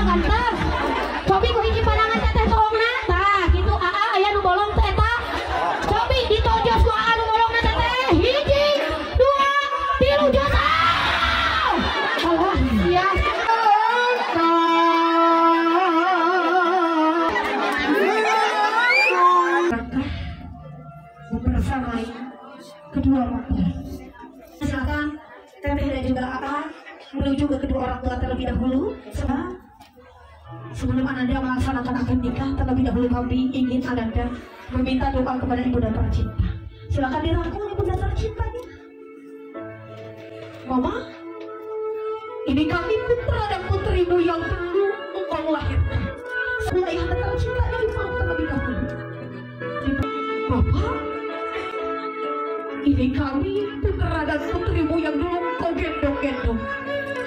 aya ganteng. Cobi ku hiji pandangan teteh tolongna. Tah, kitu aa aya nu bolong teh eta. Cobi ditojos ku aa nu bolongna teteh. Hiji, dua, tilu jos. Allah, sia. Bersamai kedua orang tua. Silakan teteh dan juga aa menuju ke kedua orang tua terlebih dahulu. Sebelum Ananda melaksanakan akad nikah, terlebih dahulu kami ingin Ananda meminta doa kepada ibu dan tercinta. Silakan dirangkul ibu dan tercintanya. Mama, ini kami putra dan putrimu yang dulu engkau melahirkan. Semua ayah dan tercinta dari maaf terlebih dahulu. Bapak, ini kami putra dan putrimu yang dulu engkau gendong-gendong.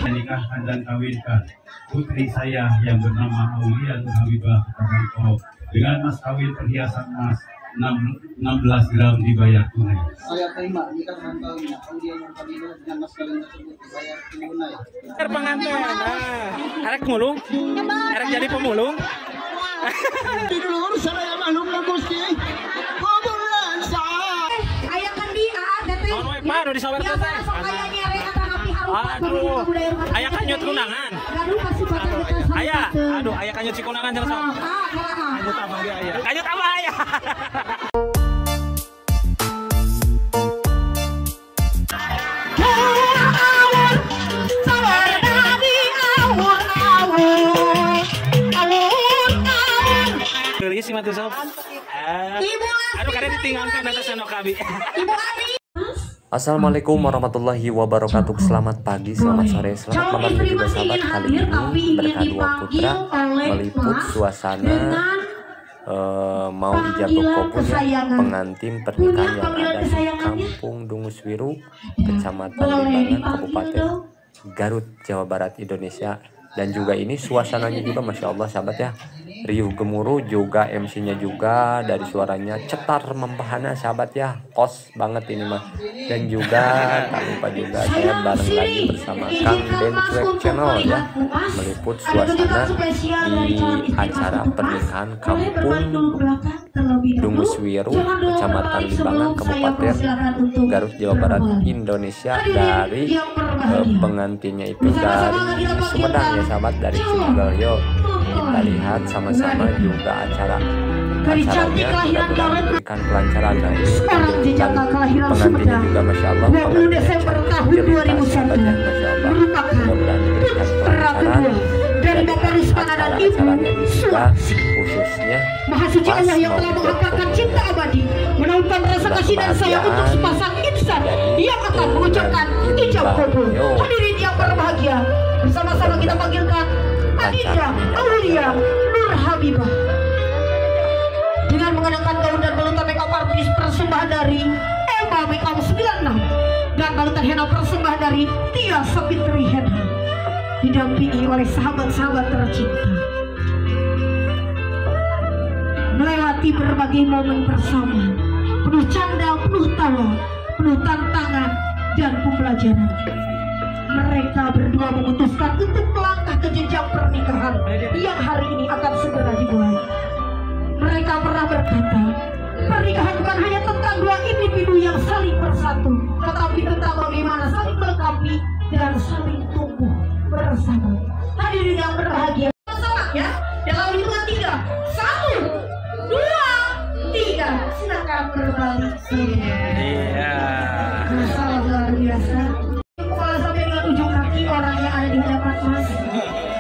Menikahkan dan kawinkan putri saya yang bernama Aulia Nur Habibah kepada engkau dengan mas kawin perhiasan emas 16 gram dibayar tunai. Saya terima nikah dengan kawinnya Aulia Nur Habibah dengan mas kawin tersebut dibayar tunai. Pengantin, arek mulung, arek jadi pemulung. Di dulu saya makhluk Gusti. Kuburan saya. Ayah kandi aa teteh. Baru disawer teteh. Aduh, ayah kanyut kunangan. Ayah, aduh, ayah kanyut si kunangan jangan sok. Kanyut apa dia ayah? Kanyut apa ayah? Gelis sih mati sob. Aduh, kadang ditinggalkan atas senok kabi. Assalamualaikum warahmatullahi wabarakatuh. Selamat pagi, selamat sore, selamat malam juga sahabat. Kali ini berkah dua putra meliput suasana mau ijab kabul pengantin pernikahan yang ada di Kampung Dunguswiru, Kecamatan Limbangan, Kabupaten Garut, Jawa Barat, Indonesia. Dan juga ini suasananya juga Masya Allah sahabat ya, riuh gemuruh juga, MC-nya juga dari suaranya cetar membahana sahabat ya, kos banget ini mah. Dan juga tak lupa juga saya bareng lagi bersama Kang Ben Cuek Channel ya, meliput suasana di acara pernikahan Kampung Dunguswiru, Kecamatan Limbangan, Kabupaten Garut, Jawa Barat, Indonesia. Dari pengantinnya itu dari Sumedang ya sahabat, dari Cimagal. Yuk kita lihat sama-sama juga acaranya, mudah-mudahan diberikan kelancaran. Nah ini pengantinnya juga Masya Allah, pengantinnya cerita sahabat ya, Masya Allah, mudah-mudahan diberikan kelancaran. Dan acaranya juga khususnya Maha Suci Allah yang telah menghampirkan cinta abadi, menaunkan rasa kasih dan sayang untuk sepasang insan yang akan mengucapkan ijab kabul. Hadirin yang berbahagia, bersama-sama kita panggilkan Adinda Aulia Nur Habibah dengan mengenakan gaun dan balutan makeup artis persembahan dari Emma Makeup 96 dan balutan henna persembahan dari Tia Sapitri Henna, didampingi oleh sahabat-sahabat tercinta, melewati berbagai momen bersama, penuh canda, penuh tawa, penuh tantangan dan pembelajaran. Mereka berdua memutuskan untuk melangkah ke jenjang pernikahan yang hari ini akan segera dimulai. Mereka pernah berkata, pernikahan bukan hanya tentang dua individu yang saling bersatu, tetapi tentang bagaimana saling melengkapi dan saling tumbuh bersama. Hadirin yang berbahagia, bersama ya, dalam hitungan 3, 1, 2, 3, silakan berbalik. Iya. Masalah luar biasa. Kepala sampai dengan ujung kaki orang yang ada di hadapan Mas.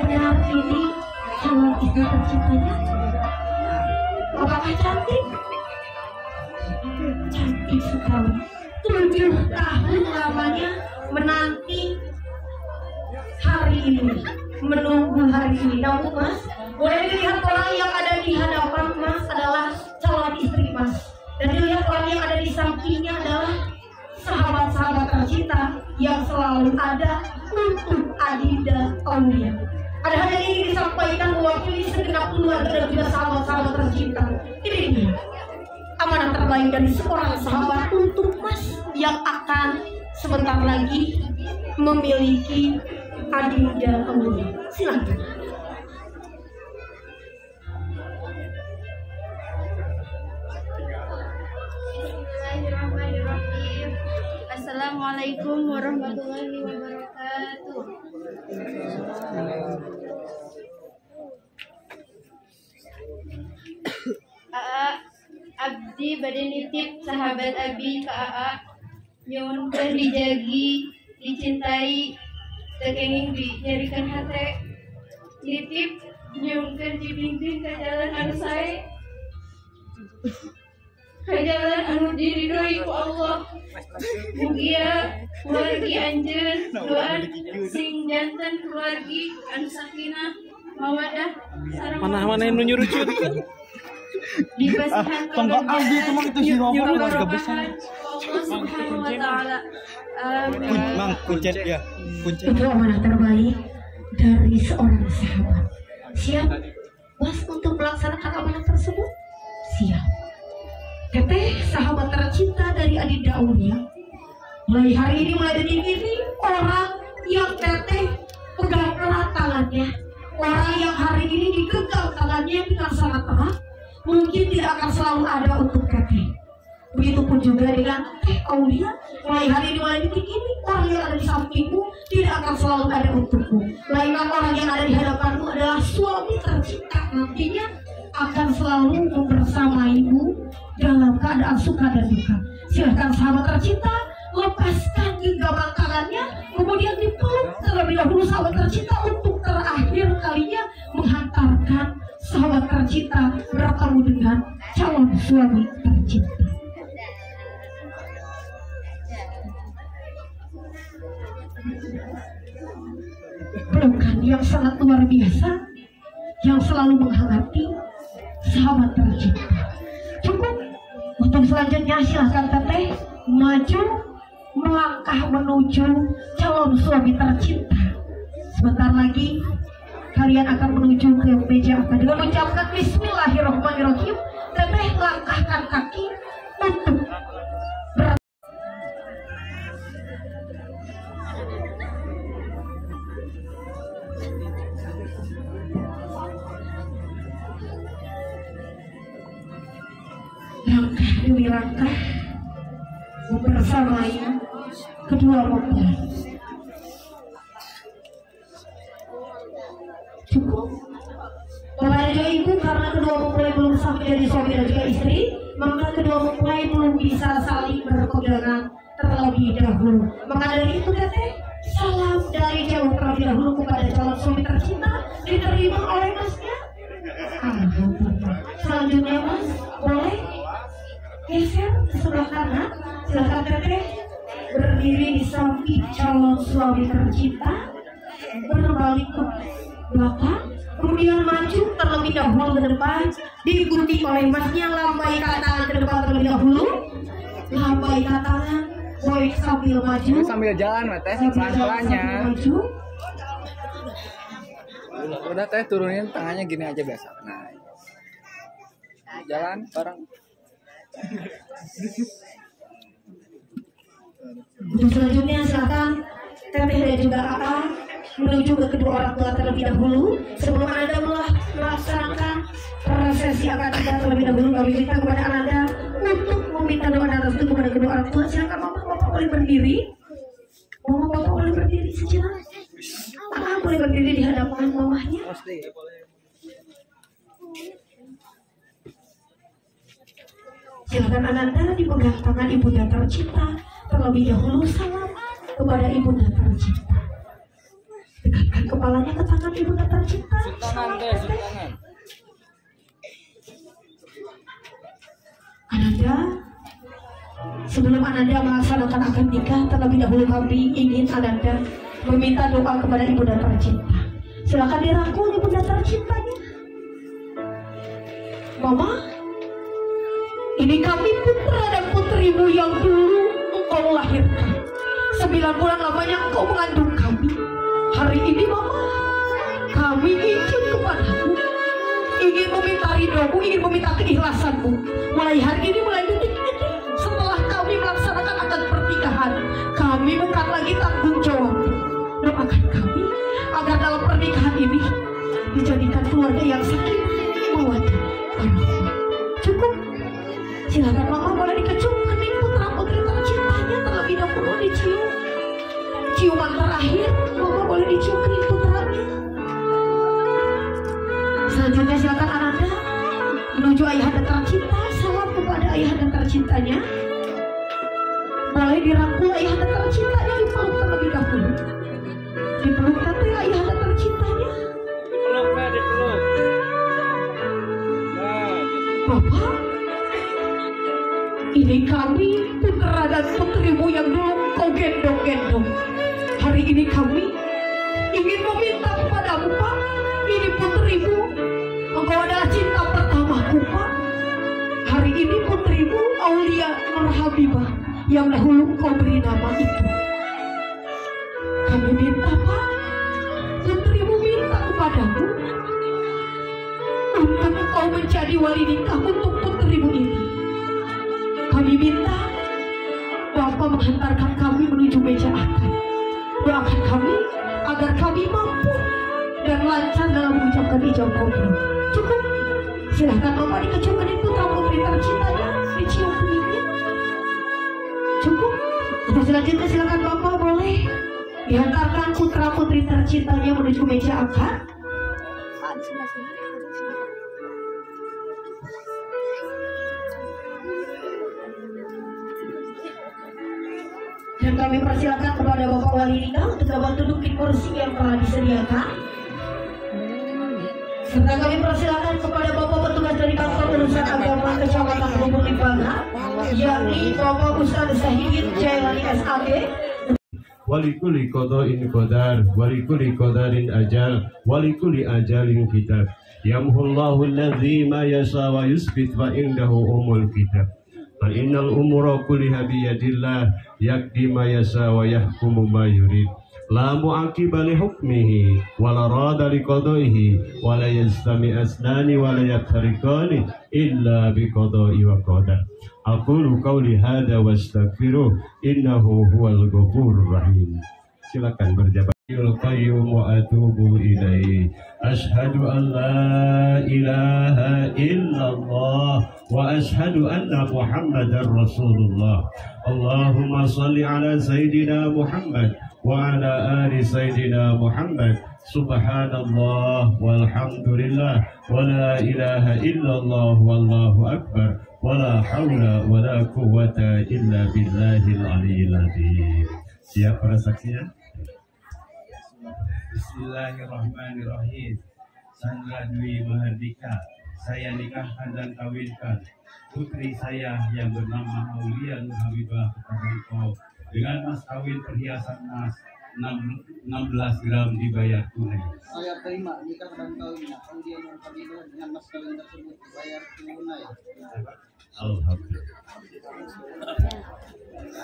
Benar ini calon istri tercintanya. Apakah cantik? Cantik sekali. 7 tahun lamanya menanti hari ini, menunggu hari ini. Namun Mas, boleh dilihat orang yang ada di hadapan Mas adalah calon istri Mas, dan dilihat orang yang ada di sampingnya adalah sahabat-sahabat tercinta yang selalu ada untuk Adinda Aulia. Ada hal yang ingin disampaikan mewakili segenap keluarga dan juga sahabat-sahabat tercinta. Ini dia amanah terbaik dari seorang sahabat untuk Mas yang akan sebentar lagi memiliki Adinda Aulia. Silakan. Assalamualaikum warahmatullahi wabarakatuh. Abdi bade nitip sahabat Abi ka Aa nyuwun keur dijagi, dicintai, tekenging dijadikan hate. Nitip nyuwun keur dibimbing ka jalan anu sae, ka jalan anu diridhoi ku Allah. Mugia keluargi anjeun doan sing janten keluargi anu sakinah mawadah sareng Mana yang nyuruh dibasihan nyuruh warga besar. Allah Subhanahu wa taala. Amin. Mang kuncet ya. Kuncet. Itu amanah terbaik dari seorang sahabat. Siap Mas untuk melaksanakan amanah tersebut? Siap. Teteh sahabat tercinta dari Adinda Aulia, mulai hari ini, mulai detik ini, orang yang teteh pegang erat tangannya, orang yang hari ini digenggam tangannya dengan sangat erat, mungkin tidak akan selalu ada untuk teteh. Begitupun juga dengan Teh Aulia, mulai hari ini, mulai detik ini, orang yang ada di sampingmu tidak akan selalu ada untukmu. Melainkan orang yang ada di hadapanmu adalah suami tercinta, nantinya akan selalu membersamaimu dalam keadaan suka dan duka. Silahkan sahabat tercinta, lepaskan genggaman tangannya, kemudian dipeluk terlebih dahulu sahabat tercinta untuk terakhir kalinya menghantarkan sahabat tercinta bertemu dengan calon suami tercinta. Pelukan yang sangat luar biasa, yang selalu menghangati sahabat tercinta. Cukup. Untuk selanjutnya silahkan teteh maju melangkah menuju calon suami tercinta. Sebentar lagi kalian akan menuju ke meja akad. Dengan mengucapkan Bismillahirrahmanirrahim, teteh langkahkan kaki untuk langkah demi langkah membersamai kedua mempelai. Cukup. Bapak dan juga Ibu, karena kedua mempelai belum sampai dari suami dan juga istri, maka kedua mempelai belum bisa saling berpegangan terlebih dahulu. Maka dari itu teteh, salam dari jauh terlebih dahulu kepada calon suami tercinta diterima oleh masnya. Alhamdulillah. Selanjutnya mas, boleh geser ke sebelah kanan. Silakan teteh berdiri di samping calon suami tercinta, berbalik ke belakang, kemudian maju terlebih dahulu ke depan, diikuti oleh masnya. Lambaikan tangan ke depan terlebih dahulu, lambaikan tangan, boy sambil maju, sambil jalan teh pelan-pelannya. Udah teh turunin tangannya gini aja biasa. Nah, jalan bareng. Untuk selanjutnya silakan teteh dan juga kakak menuju ke kedua orang tua terlebih dahulu. Sebelum Anda melaksanakan prosesi akad nikah terlebih dahulu, kami minta kepada Anda untuk meminta doa dan restu kepada kedua orang tua. Silakan mama bapak boleh berdiri, mama bapak boleh berdiri sejenak, kakak boleh berdiri di hadapan mamahnya. Silakan Ananda dipegang tangan ibunda tercinta terlebih dahulu. Salam kepada ibunda tercinta. Dekatkan kepalanya ke tangan ibunda tercinta. Tangan teh, tangan. Ananda, sebelum Ananda melaksanakan akad nikah terlebih dahulu, kami ingin Ananda meminta doa kepada ibunda tercinta. Silakan dirangkul ibunda tercintanya. Mama, ini kami putra dan putrimu yang dulu engkau lahirkan. 9 bulan lamanya engkau mengandung kami. Hari ini mama, kami izin kepadamu, ingin meminta ridhomu, ingin meminta keikhlasanmu. Mulai hari ini, mulai detik ini, setelah kami melaksanakan akad pernikahan, kami bukan lagi tanggung jawab. Doakan kami agar dalam pernikahan ini dijadikan keluarga yang sakinah, mawaddah, warahmah. Cukup. Silakan mama boleh dikecup kening putra putri tercintanya terlebih dahulu. mau dicium. Ciuman terakhir, Bapak boleh dicium kening putranya. Selanjutnya silakan Ananda menuju ayahanda tercinta, salam kepada ayahanda tercintanya. Boleh dirangkul ayahanda tercintanya, dipeluk terlebih dahulu. Dipeluk nanti ayahanda tercintanya. Dipeluk. Bapak, ini kami putra dan putrimu yang dulu kau gendong-gendong. Hari ini kami ingin meminta kepadamu, Pak. Ini putrimu, engkau adalah cinta pertamaku, Pak. Hari ini putrimu Aulia Nur Habibah yang dahulu engkau beri nama itu. Kami minta, Pak, putrimu minta kepadamu untuk engkau menjadi wali nikah untuk putrimu ini. Kami minta Bapak menghantarkan kami menuju meja akad. Doakan kami agar kami mampu dan lancar dalam mengucapkan ijab kabul. Cukup. Silahkan Bapak dikeciumkan putra putri tercintanya, dicium keningnya. Cukup. Untuk selanjutnya silakan Bapak boleh dihantarkan putra putri tercintanya menuju meja akad. Dan kami persilakan kepada Bapak Wali Nikah untuk dapat duduk di kursi yang telah disediakan. Serta kami persilakan kepada Bapak petugas dari kantor urusan agama Kecamatan Lubuk Lipangan, yakni Bapak Ustadz Zahidin Jailani SAG. Walikuli qada'in qadar, walikuli qadarin ajal, walikuli ajalin kitab. Yamhullahu alladzi ma yasha wa yusbit wa indahu umul kitab. Fa innal umura kulliha biyadillah yakdi ma yasha wa yahkumu ma yurid. La mu'aqiba li hukmihi wa la rada li qada'ihi wa la yastami asnani wa la yaftariqani illa bi qada'i wa qadar. Aqulu qawli hadza wa astaghfiruh innahu huwal ghafurur rahim. Silakan berjabat. Qayyum wa atubu ilaihi. Ashhadu an la ilaha illallah wa ashhadu anna Muhammadar Rasulullah. Allahumma salli ala Sayyidina Muhammad wa ala ali Sayyidina Muhammad. Subhanallah walhamdulillah wa la ilaha illallah wallahu akbar wa la hawla wa la quwwata illa billahil aliyyil azim. Siap para saksinya? Bismillahirrahmanirrahim. Sandra Dwi Mahardika, saya nikahkan dan kawinkan putri saya yang bernama Aulia Nur Habibah kepada engkau dengan mas kawin perhiasan emas 16 gram dibayar tunai. Saya terima nikah dan kawin Aulia Nur Habibah dengan mas kawin tersebut dibayar tunai.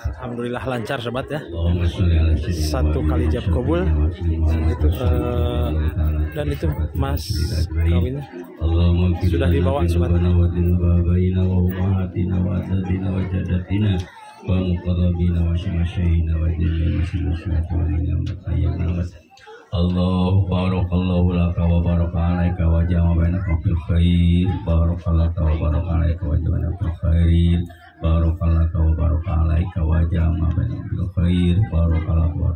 Alhamdulillah lancar sobat ya. Satu kali ijab kabul dan itu mas kawinnya sudah dibawa sobat. Allah barakallahu laka wa barakalaika wa jama bainaka fil khair barakalaka wa barakalaika wa jama bainaka fil khair barakalaka wa barakalaika wa jama bainaka fil khair barakalaka wa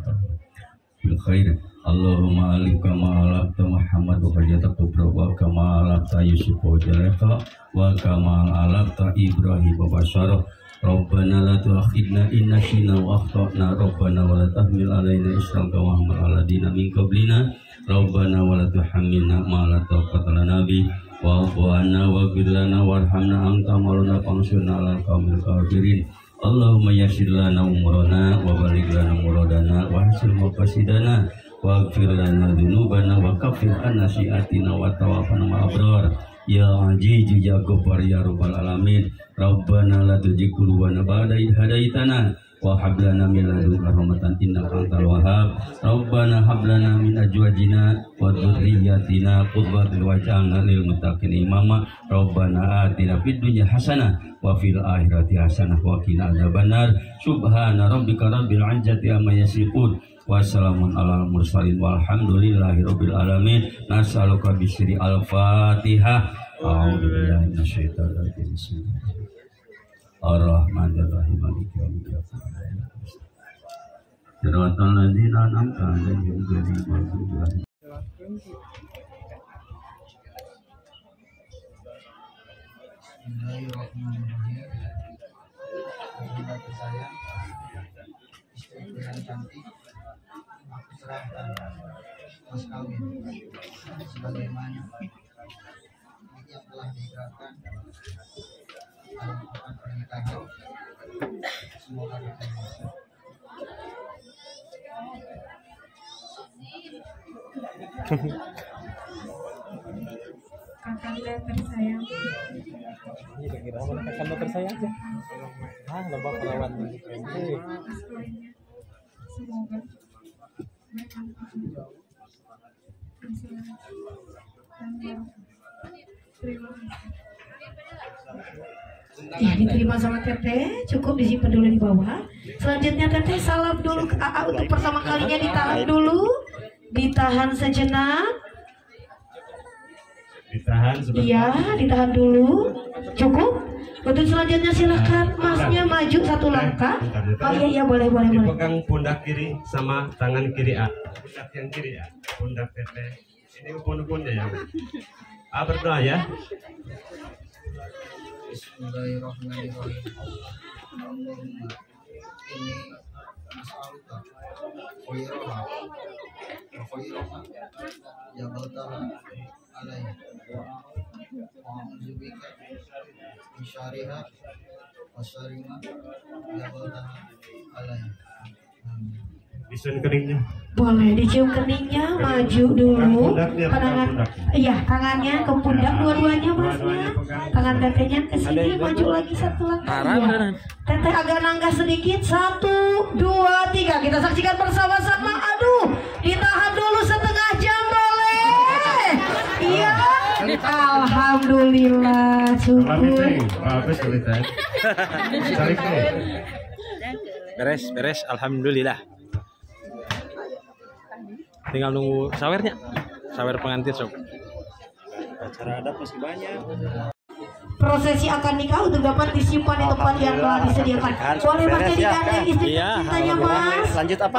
fil khair. Allahumma alif kama alafta Muhammad wa hajata kubra wa kama alafta Yusuf wa Jaleka wa kama alafta Ibrahim wa Basyarah. Rabbana la tu'akhidna in nasina wa akhtana Rabbana wa la tahmil alaina isran kama hamalna ladina min qablina Rabbana wa la tuhammilna ma la taqata lana bi wa'fu 'anna waghfir lana warhamna anta maulana fansurna 'alal qaumil kafirin. Allahumma yassir lana umurana wa baligh lana muradana wa hasil maqasidana waghfir lana dzunubana wa kaffir 'anna sayyi'atina wa tawaffana ma'al abrar. Ya Aziz ya Ghaffar ya Rabbal alamin. Rabbana la tuzigh qulubana ba'da idh hadaitana wa hab lana min ladunka rahmatan innaka antal wahhab. Rabbana hab lana min azwajina wa dhurriyyatina qurrata waj'alna lil muttaqina imama. Rabbana atina fid dunya hasanah wa fil akhirati hasanah wa qina adzabannar. Subhana rabbika rabbil izzati amma yasifun. Wassalamun alal mursalin walhamdulillahi rabbil alamin. Nas'aluka bisri al-fatihah. A'udzubillahi minasyaitonir rajim. Ar-Rahmanir Rahim. Maliki yaumiddin. Siratal ladzina an'amta 'alaihim ghairil maghdubi 'alaihim. Bismillahirrahmanirrahim. Saudara tersayang, istriku yang cantik, aku serahkan mas kawin sebagaimana yang telah diikrarkan dalam akad pernikahan. Semoga diterima. Kakanda tersayang. Ini kira mana kakanda tersayang sih? Lomba perawat. Semoga ya diterima sama Teteh, cukup disimpan dulu di bawah. Selanjutnya Teteh salam dulu ke AA untuk pertama kalinya, ditahan dulu, ditahan sejenak. Ditahan sebentar. Iya, ditahan dulu. Cukup. Untuk selanjutnya silakan masnya maju satu langkah. Oh iya boleh. Dipegang pundak kiri sama tangan kiri A. Pundak yang kiri A. Pundak Teteh. Ini upun-upunnya ya. Berdoa ya. Bismillahirrahmanirrahim. Allahumma inni as'aluka khairaha wa khairaha ya baltaha alaihi wa a'udzubika min syarriha wa syarrima ya baltaha alaihi. Disusun keningnya. Boleh dicium keningnya, maju dulu. Tangannya ke pundak dua-duanya masnya. Tangan Tetehnya ke sini, maju lagi satu langkah. Teteh agak nangka sedikit. 1, 2, 3. Kita saksikan bersama-sama. Aduh, ditahan dulu setengah jam boleh. Iya. Alhamdulillah, syukur. Beres, alhamdulillah. Tinggal nunggu sawernya, sawer pengantin sob. Acara adat masih banyak. Prosesi akad nikah untuk dapat disimpan di tempat yang telah disediakan. Boleh mas digandeng istri tercintanya mas. Lanjut apa?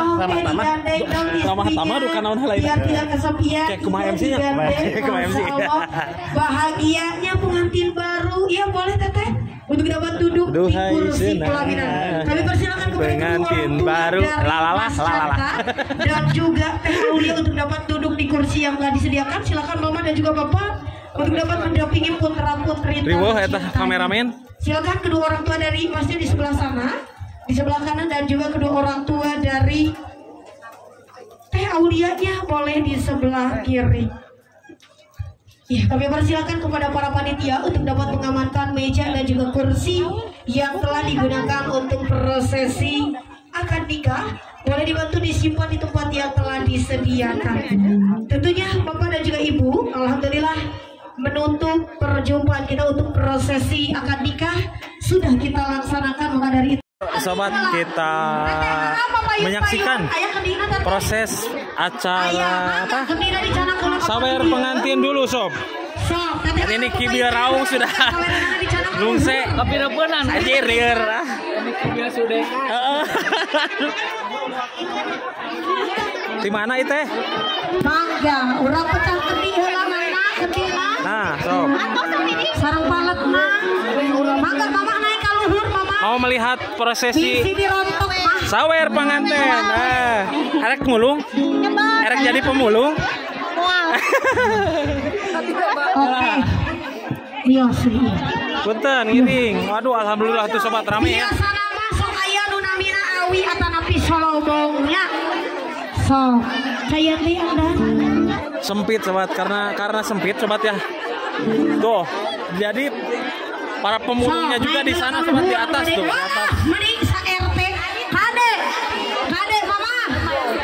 Ramah tamah duka naon lain. Biar tidak kesepian. Kayak kumaha MC-nya. Bahagianya pengantin baru. Iya boleh Teteh. Untuk dapat duduk di kursi pelaminan. Kami persilakan kepada pengantin baru. Lalala. Dan juga Teh Aulia untuk dapat duduk di kursi yang telah disediakan. Silakan Mama dan juga Bapak untuk dapat mendampingi putra-putri kameramen. Silakan kedua orang tua dari masnya di sebelah sana, di sebelah kanan, dan juga kedua orang tua dari Teh Aulianya boleh di sebelah kiri. Ya, kami persilakan kepada para panitia untuk dapat mengamankan meja dan juga kursi yang telah digunakan untuk prosesi akad nikah. Boleh dibantu disimpan di tempat yang telah disediakan. Tentunya Bapak dan juga Ibu, alhamdulillah menutup perjumpaan kita untuk prosesi akad nikah sudah kita laksanakan. Maka dari itu sobat, kita menyaksikan proses acara apa? Sawer pengantin dulu sob. Ini kibir raung sudah lungse tapi rebunan aja rieur. Ini kibir sudah. Di mana itu? Mangga, urang pecah kendi heula mana? Kendina. Nah, sob. Sareng palet mah. Mangga mama naik ka luhur mama. Mau melihat prosesi dirontok mah. Sawer pengantin. Arek mulung. Arek jadi pemulung. Oke. Iya sih. Punten ngiring. Waduh, alhamdulillah tuh sobat rame ya. Biasana mah sok aya nu namina awi atanapi solobongnya. Sok, saya lihat sempit sobat, karena sempit sobat ya. Tuh, jadi para pemulungnya juga di sana sobat, di atas tuh. Atas. Mending sa RT, kade mama,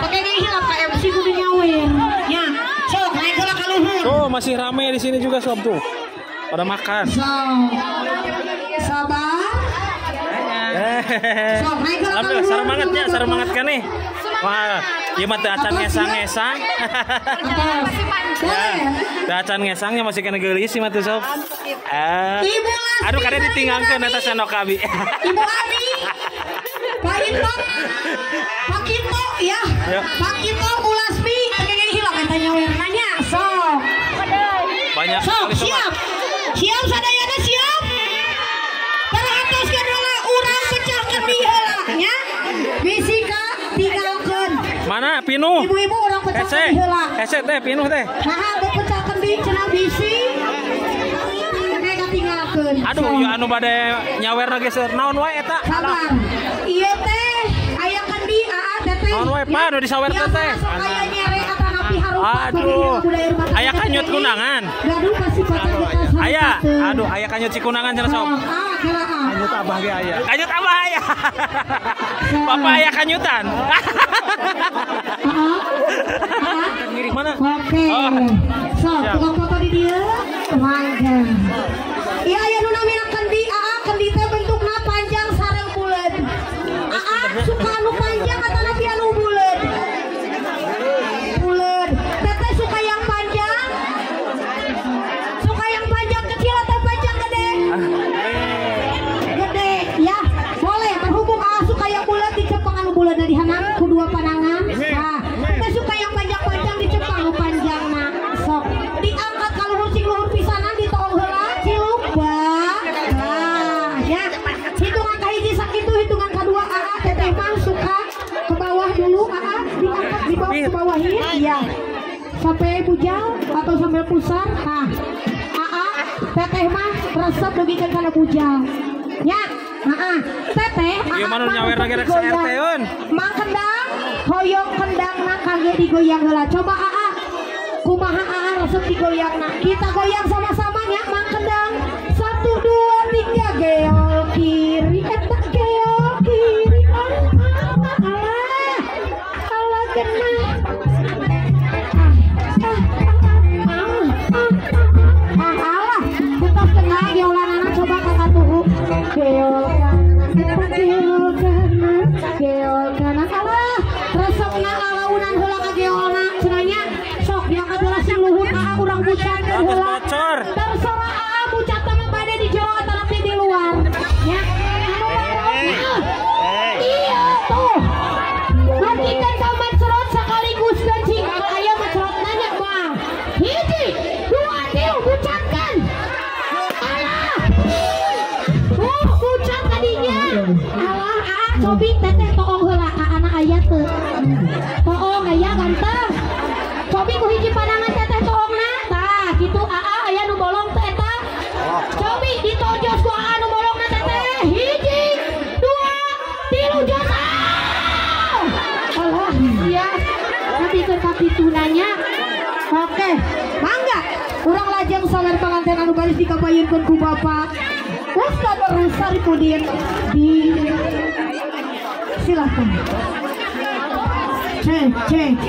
pakai ngehilap ka MC kudu nyawer. Ya, sok naik ke luhur. Tuh masih rame di sini juga sob tuh, pada makan. Sabar. Sok naik ke luhur. Sarang banget kan nih. Wah, iya mah teu acan ngesang-ngesang. Ya, acan ngesangnya masih kena geulis sih mah teu sob. Aduh, kada ditinggalkeun eta Senokabi. Ibu Ani. Pak Ito ya. Pak Ito Ulasmi pengen hilang katanya warnanya. So. Banyak So, sekali sobat. siap sadayana siap. Teratuskeun heula urang pecahkeun di heula nya. Bisika tinggalkeun. Mana pinuh? Ibu-ibu urang pecahkeun di heula. Hese teh pinuh teh. Nah, pecahkeun di cenah bisi. Mereka tinggalkeun. Aduh, ya anu bade nyawerna geus naon wae eta? Sabar. Ieu teh aya kandi aa teteh. Naon wae pa anu disawer teh? Aya nyere atana piharupa. Aduh. Aya kanyut kunangan. Gaduh pasti pacar. Aya. Aduh, aya kanyut cikunangan cenah sob. Kanyut abah ge aya. Kanyut abah aya. Papa aya kanyutan. Mana? Oke. So, tukang foto di dia. Mangga. Iya aya nu namina kendi aa kendi teh bentukna panjang sareng buleud. Aa suka anu panjang atana pi anu buleud. Buleud. Teteh suka yang panjang. Suka yang panjang kecil atau panjang gede? Gede, ya. Boleh berhubung aa suka yang buleud dicepeng anu buleud di hanap ku dua panangan. Nah, teteh suka yang panjang-panjang dicepeng anu panjangna. Sok diangkat ka luhur sing luhur pisanan ditolong heula ciluba. Nah, ya. Hitungan kahiji sakitu, hitungan kedua aa teteh mah suka ke bawah dulu aa diangkat di bawah ke bawahin. Iya. Sampai bujang atau sampai pusar. Nah, aa teteh mah resep dugikeun kana bujang. Ya. Heeh. Teteh Ieu mah nu nyawerna ge rek saerteun. Mang kendang hoyong kendangna kangge digoyang heula. Coba aa kumaha aa resep digoyangna. Kita goyang sama-sama nya mang kendang. 1 2 3 geol kiri eta geol kiri. Alah genah. Alah, kita kenal geolanana coba kakak tuhu. Geol kanan alah resepna alaunan heula ka geolna cenanya sok diangkat heula sing luhur aa urang bucankeun heula Bocor. terserah aa bucat mah bade di jero atau di luar nya iya tuh matikan sama cerot sekaligus kencing aya mah cerot nanya bang hiji 2 3 bucatkan alah bucat tadinya alah aa cobi teteh toong heula anak aya teu toong aya ganteng cobi ku hiji pandangan teteh toongna tah kitu aa aya nu bolong teu eta cobi ditojos ku aa nu bolongna teteh hiji 2 3 jos alah sia nanti ke kapitunanya oke mangga urang lajeng sawer panganten anu baris dikabayunkeun ku Bapak Ustaz Saripudin di silahkan cek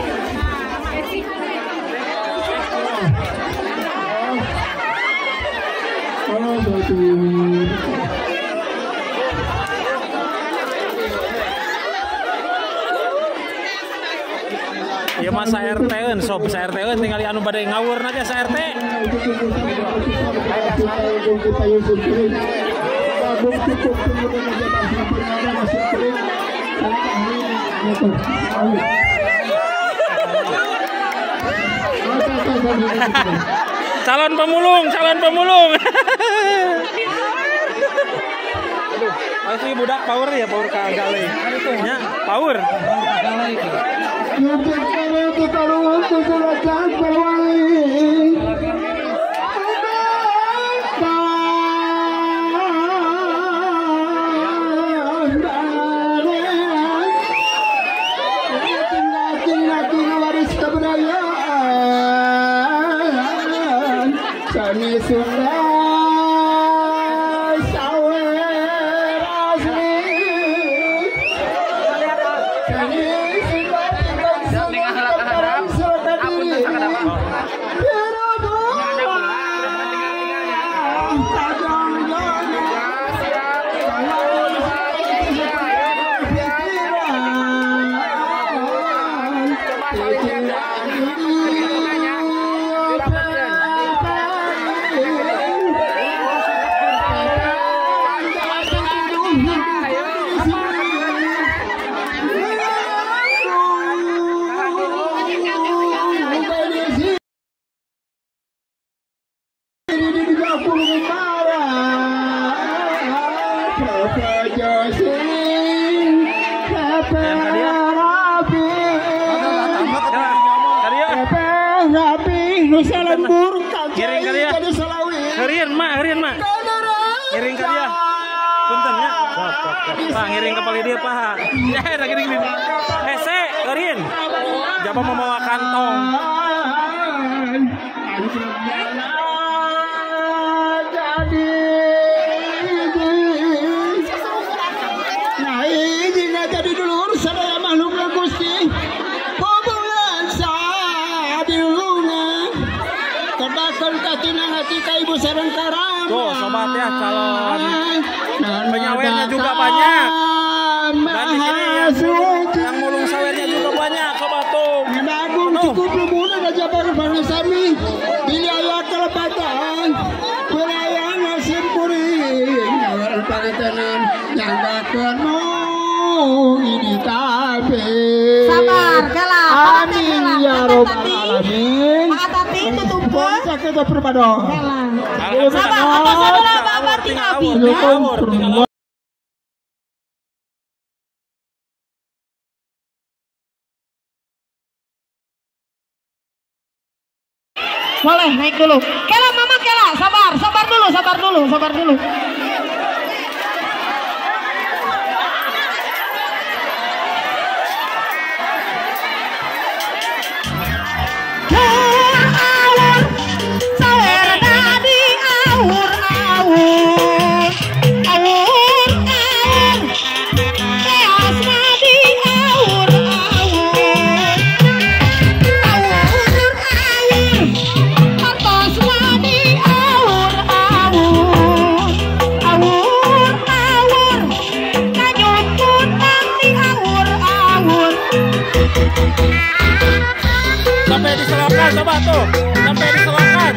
Ieu mah saerteun sob, saerteun tinggal anu bade ngawurna ge saerte. Calon pemulung. Aduh, si budak power ya, power ka gale. Nya, power. Ngiring ke dia. Punten ya. Pak ngiring ke dia Pak. Ya ada gini. Se, keurin. Jaba membawa kantong. Jadi dulur sadaya makhluk Gusti. Hubungan sadiluna. Terdakan katina hati ka ibu sareng karama. Tuh sobat ya, calon penyawernya juga banyak. Dan di sini yang mulung sawernya juga banyak sobat tuh. Agung cukup lumuna da Jabar Bangsami. Wilayah Kelebatan. Wilayah Nasim Puring. Awal panetanan nyanggakeun ini kabeh. Sabar, kala. Amin ya robbal alamin. Tati tutup sakit perpado. Sabar, apa saudara Bapak tinggal pindah. Boleh naik dulu. Kela mama kela, sabar dulu. Sampai diselokan sobat tuh, sampai diselokan.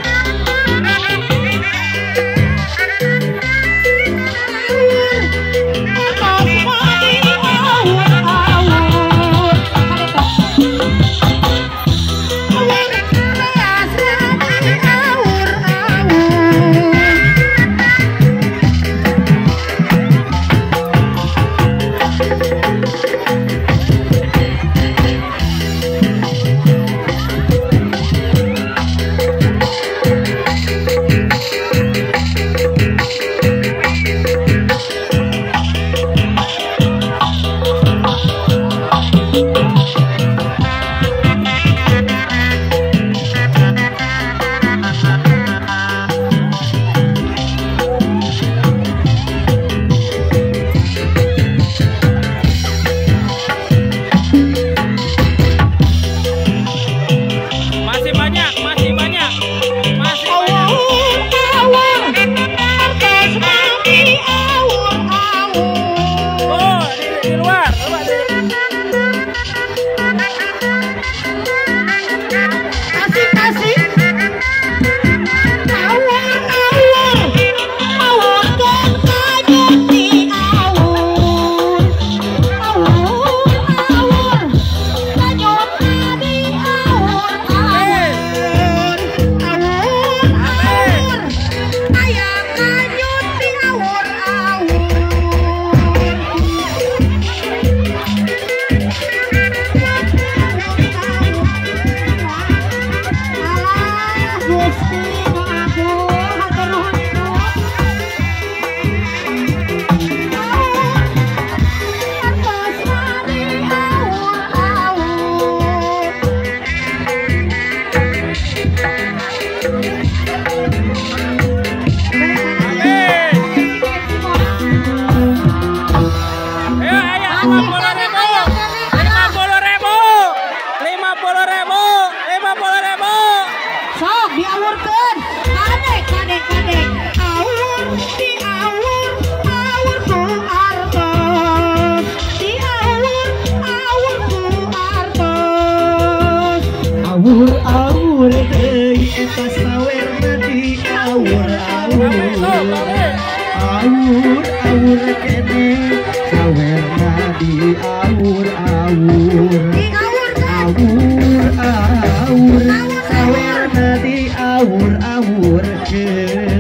Awur deui eta sawerna di awur kene sawerna di awur sawerna di awur kene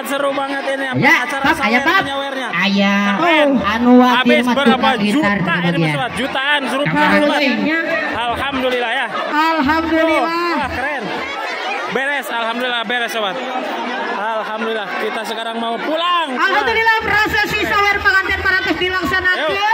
Seru banget ini ya, acara penyawernya. Habis berapa juta ini sobat? Jutaan rupiah sobat. Alhamdulillah ya. Alhamdulillah. Keren. Beres, alhamdulillah beres sobat. Alhamdulillah kita sekarang mau pulang. Alhamdulillah prosesi sawer pengantin 400 dilaksanakan.